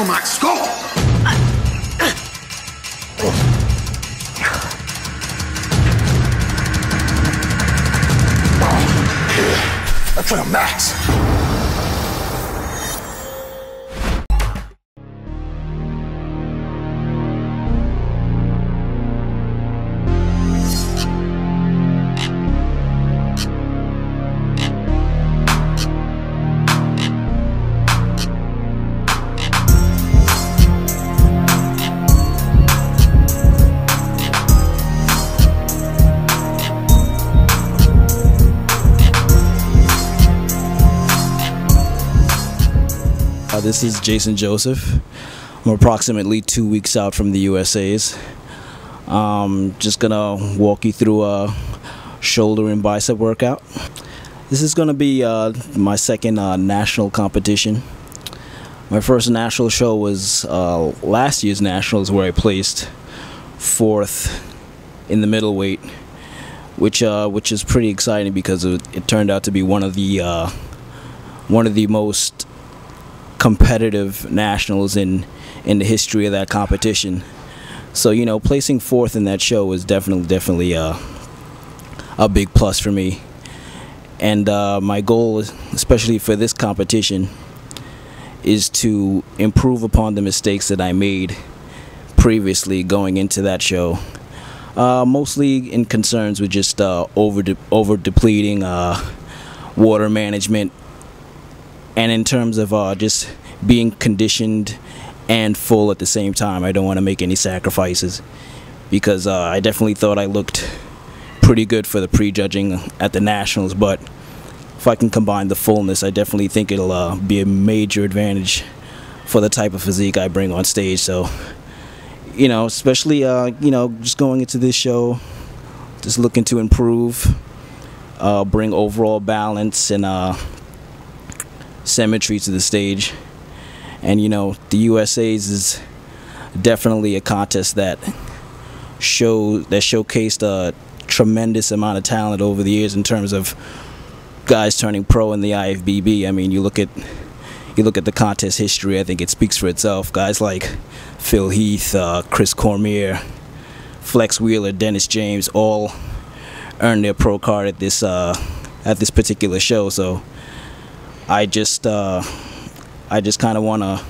my skull! That's for Max. This is Jason Joseph. I'm approximately 2 weeks out from the USA's. Just gonna walk you through a shoulder and bicep workout. This is gonna be my second national competition. My first national show was last year's nationals, where I placed 4th in the middleweight, which is pretty exciting because it turned out to be one of the most competitive nationals in the history of that competition. So, you know, placing 4th in that show was definitely a big plus for me. And my goal, especially for this competition, is to improve upon the mistakes that I made previously going into that show. Mostly in concerns with just over depleting, water management, and in terms of just being conditioned and full at the same time. I don't want to make any sacrifices, because I definitely thought I looked pretty good for the prejudging at the nationals, but if I can combine the fullness, I definitely think it'll be a major advantage for the type of physique I bring on stage. So, you know, especially you know, just going into this show, just looking to improve, bring overall balance and symmetry to the stage. And you know, the USA's is definitely a contest that showcased a tremendous amount of talent over the years in terms of guys turning pro in the IFBB. I mean, you look at the contest history, I think it speaks for itself. Guys like Phil Heath, Chris Cormier, Flex Wheeler, Dennis James all earned their pro card at this particular show. So I just kind of want to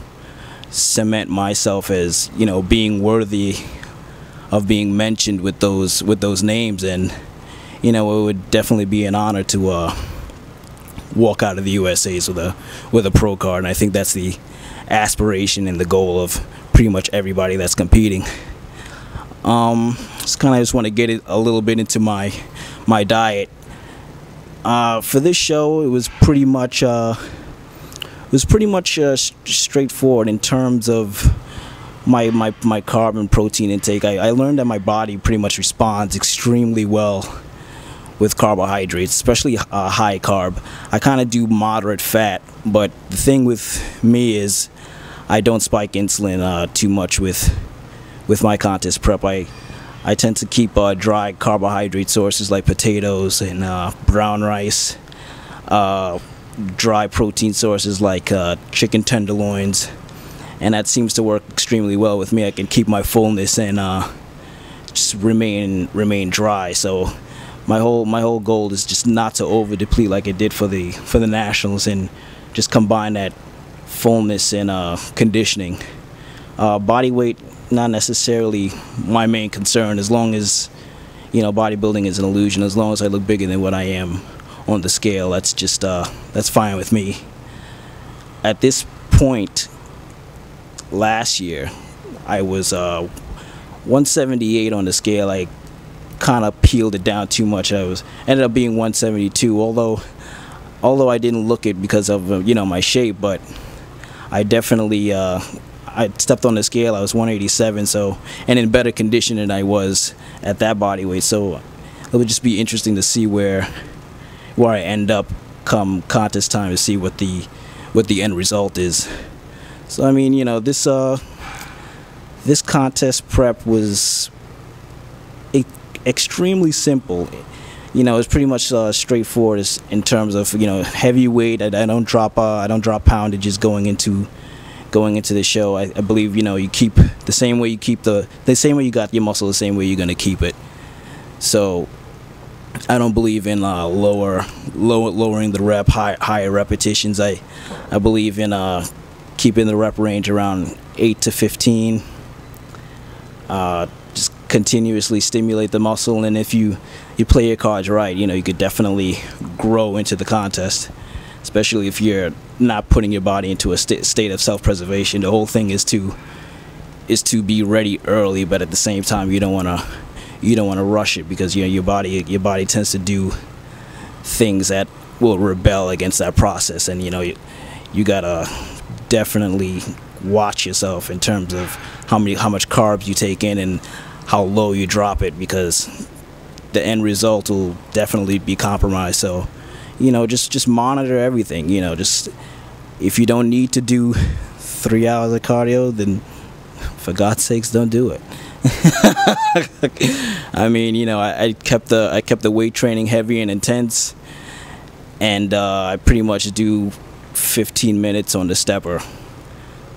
cement myself as, you know, being worthy of being mentioned with those names. And you know, it would definitely be an honor to walk out of the USA's with a pro card. And I think that's the aspiration and the goal of pretty much everybody that's competing. Just want to get it a little bit into my diet. For this show, it was pretty much straightforward in terms of my carb and protein intake. I learned that my body pretty much responds extremely well with carbohydrates, especially high carb. I kind of do moderate fat, but the thing with me is I don't spike insulin too much with my contest prep. I tend to keep dry carbohydrate sources like potatoes and brown rice, dry protein sources like chicken tenderloins, and that seems to work extremely well with me. I can keep my fullness and just remain dry. So my whole goal is just not to over deplete like I did for the nationals, and just combine that fullness and conditioning. Body weight, not necessarily my main concern, as long as, you know, bodybuilding is an illusion. As long as I look bigger than what I am on the scale, that's just that's fine with me. At this point last year, I was 178 on the scale. I kind of peeled it down too much. Ended up being 172, although I didn't look it because of you know, my shape, but I definitely I stepped on the scale, I was 187, so, and in better condition than I was at that body weight. So it would just be interesting to see where I end up come contest time, to see what the end result is. So I mean, you know, this contest prep was extremely simple. You know, it's pretty much straightforward in terms of, you know, heavy weight. I don't drop poundages going into going into the show. I believe, you know, you keep the same way you keep the same way you got your muscle, the same way you're gonna keep it. So I don't believe in lowering the rep, higher repetitions. I believe in keeping the rep range around 8 to 15. Just continuously stimulate the muscle, and if you play your cards right, you know, you could definitely grow into the contest, especially if you're not putting your body into a state of self-preservation. The whole thing is to be ready early, but at the same time you don't want to rush it, because, you know, your body tends to do things that will rebel against that process, and, you know, you gotta definitely watch yourself in terms of how much carbs you take in and how low you drop it, because the end result will definitely be compromised. So, you know, just monitor everything. You know, just if you don't need to do 3 hours of cardio, then for God's sakes, don't do it. I mean, you know, I kept the weight training heavy and intense, and I pretty much do 15 minutes on the stepper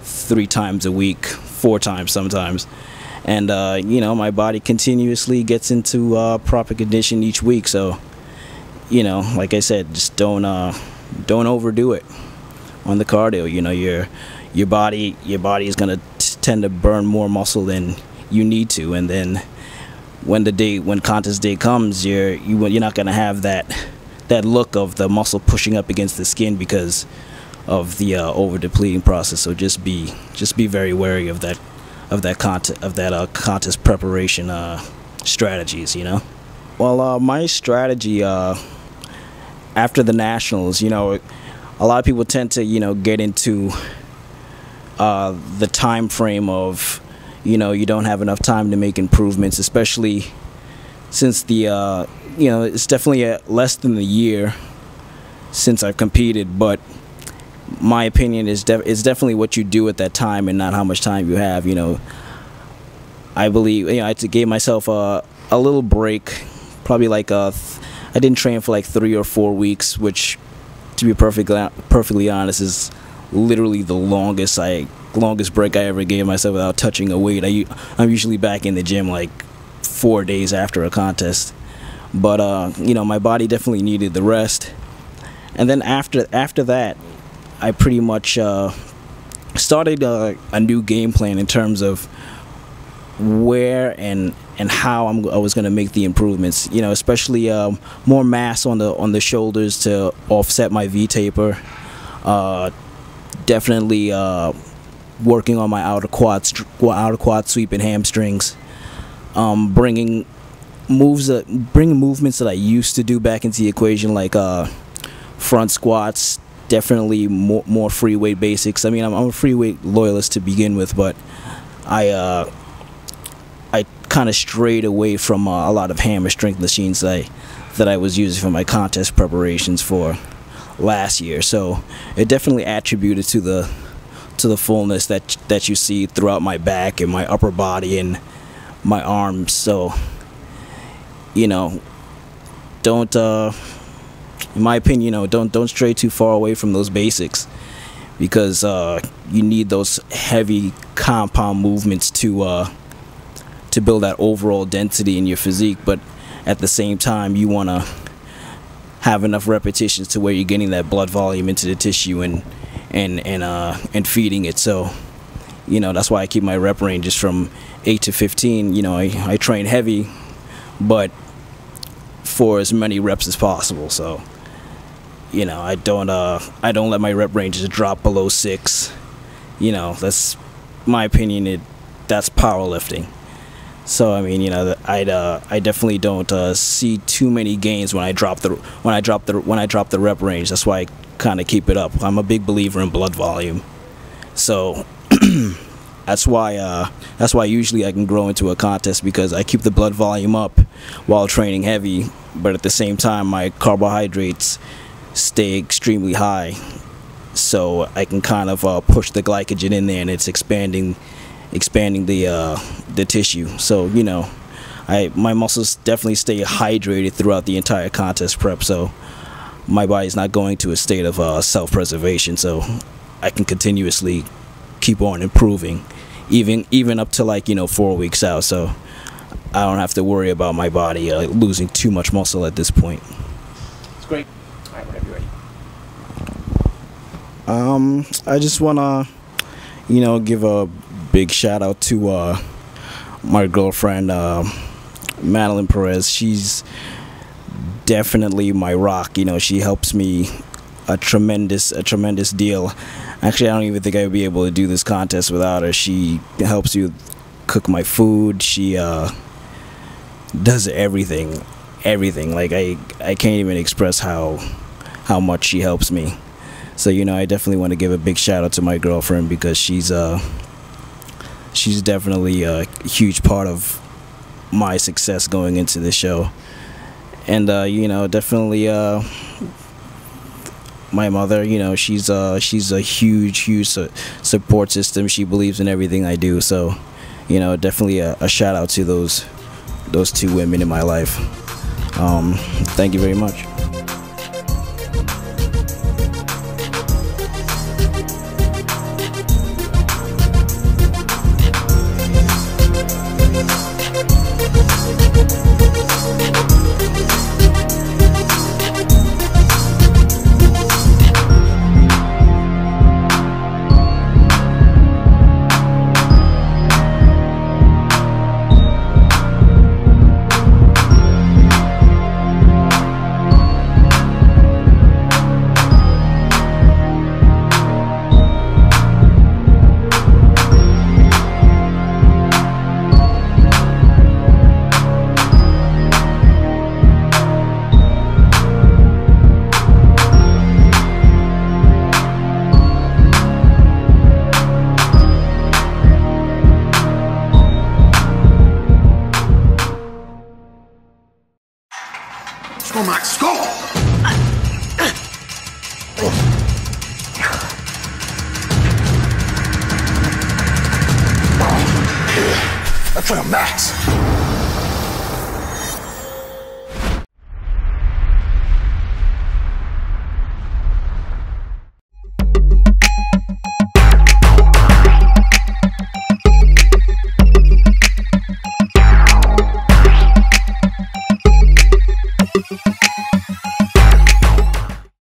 3 times a week, 4 times sometimes, and you know, my body continuously gets into proper condition each week. So, you know, like I said, just don't overdo it on the cardio. You know, your body is gonna tend to burn more muscle than you need to, and then when contest day comes, you're not gonna have that look of the muscle pushing up against the skin because of the over depleting process. So just be very wary of that contest preparation strategies, you know. Well, my strategy after the nationals, you know, a lot of people tend to, you know, get into the time frame of, you know, you don't have enough time to make improvements, especially since the you know, it's definitely less than a year since I've competed, but my opinion is it's definitely what you do at that time and not how much time you have. You know, I believe, you know, I gave myself a little break, probably like I didn't train for like 3 or 4 weeks, which, to be perfectly honest, is literally the longest break I ever gave myself without touching a weight. I'm usually back in the gym like 4 days after a contest, but you know, my body definitely needed the rest. And then after that, I pretty much started a new game plan in terms of where and how I was going to make the improvements. You know, especially more mass on the shoulders to offset my V taper. Definitely working on my outer quad sweep and hamstrings. Bringing movements that I used to do back into the equation, like front squats. Definitely more free weight basics. I mean, I'm a free weight loyalist to begin with, but I kind of strayed away from a lot of hammer strength machines that I was using for my contest preparations for last year. So it definitely attributed to the fullness that you see throughout my back and my upper body and my arms. So, you know, don't in my opinion, you know, don't stray too far away from those basics, because you need those heavy compound movements to build that overall density in your physique. But at the same time, you want to have enough repetitions to where you're getting that blood volume into the tissue and feeding it. So, you know, that's why I keep my rep ranges from 8 to 15. You know, I train heavy, but for as many reps as possible. So, you know, I don't let my rep ranges drop below 6. You know, that's my opinion. That's powerlifting. So I mean, you know, I definitely don't see too many gains when I drop the rep range. That's why I kind of keep it up. I'm a big believer in blood volume. So that's why usually I can grow into a contest, because I keep the blood volume up while training heavy, but at the same time my carbohydrates stay extremely high, so I can kind of push the glycogen in there, and it's expanding the tissue. So, you know, my muscles definitely stay hydrated throughout the entire contest prep, so my body's not going to a state of self-preservation, so I can continuously keep on improving, even up to like 4 weeks out. So I don't have to worry about my body losing too much muscle at this point. It's great. All right, whenever you're ready. I just wanna give a big shout out to my girlfriend Madeline Perez. She's definitely my rock. She helps me a tremendous deal. Actually, I don't even think I would be able to do this contest without her. She helps you cook my food. She does everything. Like I can't even express how much she helps me. So I definitely want to give a big shout out to my girlfriend, because she's definitely a huge part of my success going into the show. And definitely my mother. She's a huge support system. She believes in everything I do. So definitely a shout out to those two women in my life. Thank you very much. Let's go, Max. Go! That's for Max.